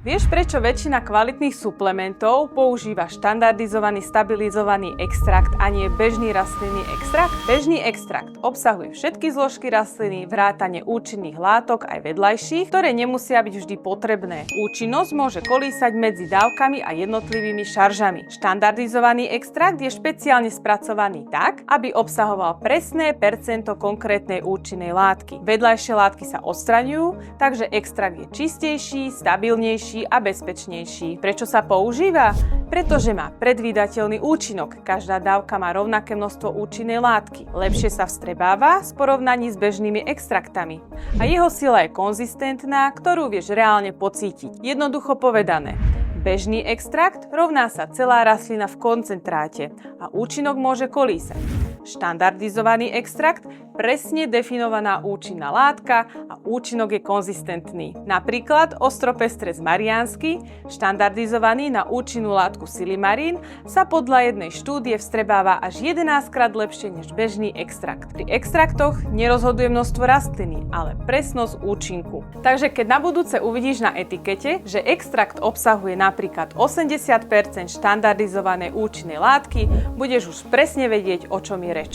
Vieš, prečo väčšina kvalitných suplementov používa štandardizovaný stabilizovaný extrakt a nie bežný rastlinný extrakt? Bežný extrakt obsahuje všetky zložky rastliny, vrátane účinných látok aj vedľajších, ktoré nemusia byť vždy potrebné. Účinnosť môže kolísať medzi dávkami a jednotlivými šaržami. Štandardizovaný extrakt je špeciálne spracovaný tak, aby obsahoval presné percento konkrétnej účinnej látky. Vedľajšie látky sa odstraňujú, takže extrakt je čistejší, stabilnejší a bezpečnejší. Prečo sa používa? Pretože má predvídateľný účinok. Každá dávka má rovnaké množstvo účinnej látky. Lepšie sa vstrebáva v porovnaní s bežnými extraktami. A jeho sila je konzistentná, ktorú vieš reálne pocítiť. Jednoducho povedané, bežný extrakt rovná sa celá rastlina v koncentráte a účinok môže kolísať. Štandardizovaný extrakt, presne definovaná účinná látka a účinok je konzistentný. Napríklad ostropestres mariánsky, štandardizovaný na účinnú látku silimarín, sa podľa jednej štúdie vstrebáva až 11-krát lepšie než bežný extrakt. Pri extraktoch nerozhoduje množstvo rastliny, ale presnosť účinku. Takže keď na budúce uvidíš na etikete, že extrakt obsahuje napríklad 80% štandardizovanej účinnej látky, budeš už presne vedieť, o čom je reč.